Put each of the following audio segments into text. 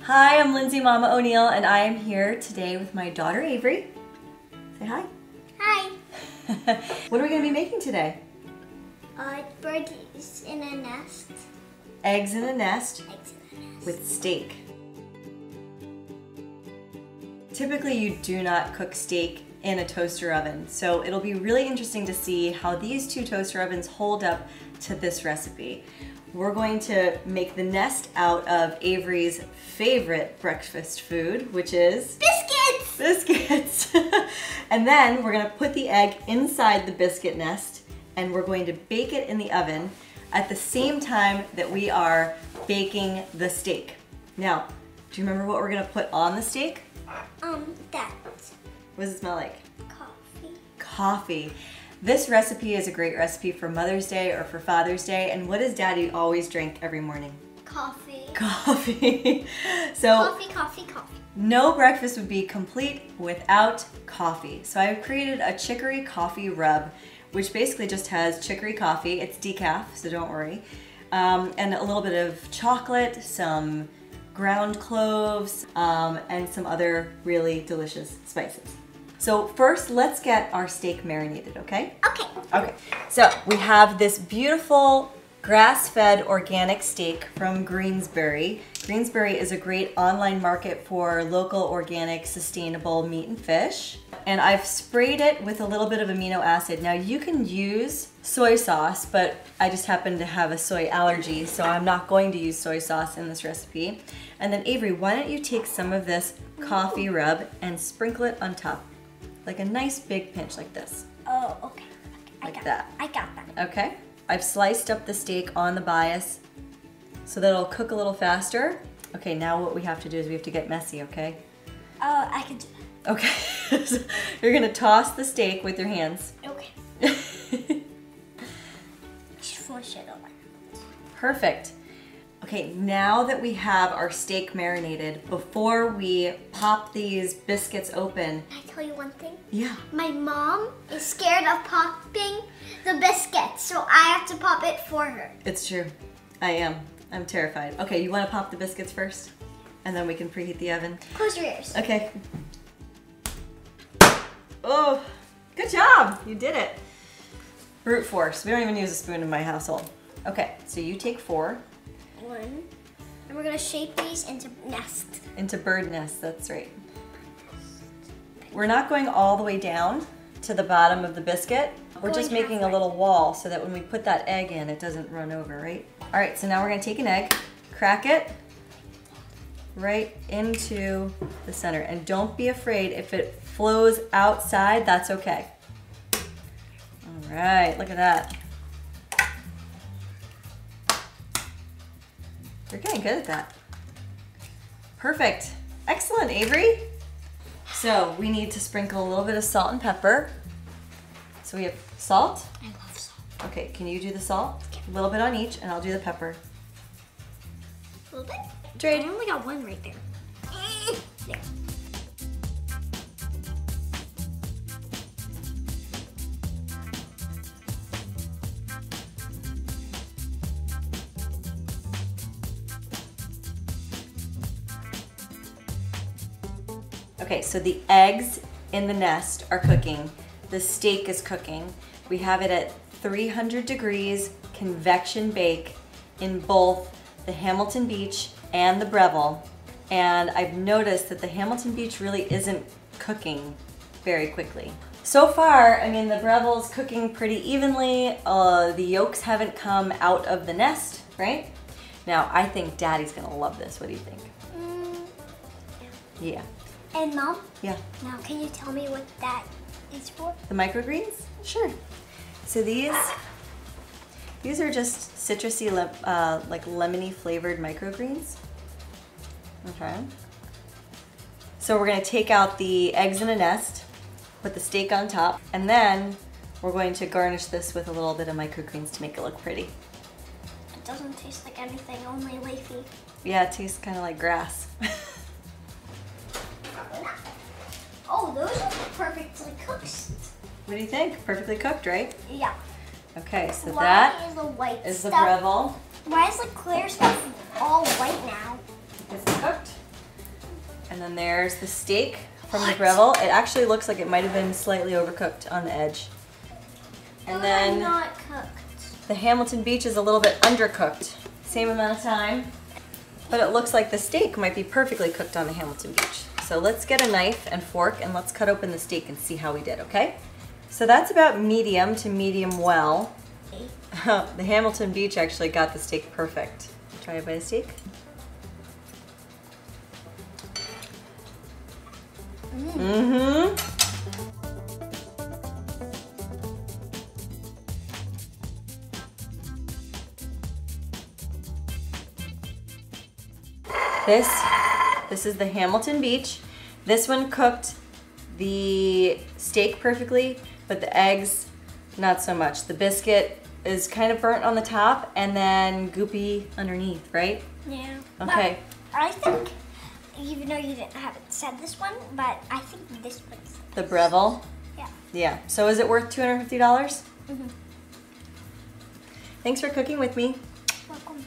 Hi, I'm Lindsay Mama O'Neill, and I am here today with my daughter Avery. Say hi. Hi. What are we going to be making today? Birds in a nest. Eggs in a nest. Eggs in a nest. With steak. Typically you do not cook steak in a toaster oven, so it'll be really interesting to see how these two toaster ovens hold up to this recipe. We're going to make the nest out of Avery's favorite breakfast food, which is biscuits! Biscuits! And then we're gonna put the egg inside the biscuit nest and we're going to bake it in the oven at the same time that we are baking the steak. Now, do you remember what we're gonna put on the steak? That. What does it smell like? Coffee. Coffee. This recipe is a great recipe for Mother's Day or for Father's Day. And what does Daddy always drink every morning? Coffee. Coffee. So Coffee. no breakfast would be complete without coffee. So I've created a chicory coffee rub, which basically just has chicory coffee. It's decaf, so don't worry. And a little bit of chocolate, some ground cloves, and some other really delicious spices. So first, let's get our steak marinated, okay? Okay. Okay, so we have this beautiful grass-fed organic steak from Greensbury. Greensbury is a great online market for local, organic, sustainable meat and fish. And I've sprayed it with a little bit of amino acid. Now you can use soy sauce, but I just happen to have a soy allergy, so I'm not going to use soy sauce in this recipe. And then Avery, why don't you take some of this coffee rub and sprinkle it on top? Like a nice big pinch like this. Oh, okay. Like that. I got that. Okay. I've sliced up the steak on the bias so that it'll cook a little faster. Okay, now what we have to do is we have to get messy, okay? I can do that. Okay. So you're gonna toss the steak with your hands. Okay. Smush it over. Perfect. Okay, now that we have our steak marinated, before we pop these biscuits open. Can I tell you one thing? Yeah. My mom is scared of popping the biscuits, so I have to pop it for her. It's true. I am. I'm terrified. Okay, you want to pop the biscuits first? And then we can preheat the oven. Close your ears. Okay. Oh, good job. You did it. Brute force. We don't even use a spoon in my household. Okay, so you take 4. 1. And we're gonna shape these into nest. Into bird nests, that's right. We're not going all the way down to the bottom of the biscuit. We're just making a little wall so that when we put that egg in, it doesn't run over, right? All right, so now we're gonna take an egg, crack it right into the center. And don't be afraid if it flows outside, that's okay. All right, look at that. You're getting good at that. Perfect. Excellent, Avery. So we need to sprinkle a little bit of salt and pepper. So we have salt. I love salt. Okay, can you do the salt? A little bit on each, and I'll do the pepper. A little bit? Trade. I only got 1 right there. There. Okay, so the eggs in the nest are cooking. The steak is cooking. We have it at 300 degrees convection bake in both the Hamilton Beach and the Breville. And I've noticed that the Hamilton Beach really isn't cooking very quickly. So far, I mean, the Breville's cooking pretty evenly. The yolks haven't come out of the nest, right? Now, I think Daddy's gonna love this. What do you think? Yeah. And Mom? Yeah. Now, can you tell me what that is for? The microgreens? Sure. So these are just citrusy, like lemony flavored microgreens. Okay. So we're gonna take out the eggs in a nest, put the steak on top, and then we're going to garnish this with a little bit of microgreens to make it look pretty. It doesn't taste like anything, only leafy. Yeah, it tastes kind of like grass. Oh, those are perfectly cooked. What do you think? Perfectly cooked, right? Yeah. Okay, so Why that is the white is the stuff? Breville. Why is the clear stuff all white now? It's cooked. And then there's the steak from the Breville. It actually looks like it might have been slightly overcooked on the edge. And then not cooked. the Hamilton Beach is a little bit undercooked. Same amount of time, but it looks like the steak might be perfectly cooked on the Hamilton Beach. So let's get a knife and fork and let's cut open the steak and see how we did, okay? So that's about medium to medium well. The Hamilton Beach actually got the steak perfect. Try a bite of steak. Mm-hmm. This is the Hamilton Beach. This one cooked the steak perfectly, but the eggs, not so much. The biscuit is kind of burnt on the top and then goopy underneath, right? Yeah. Okay. But I think, even though you haven't said this one, but I think this one's The Breville? Yeah. Yeah. So is it worth $250? Mm-hmm. Thanks for cooking with me. Welcome.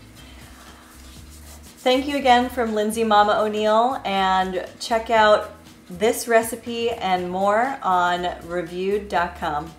Thank you again from Lindsay Mama O'Neill, and check out this recipe and more on reviewed.com.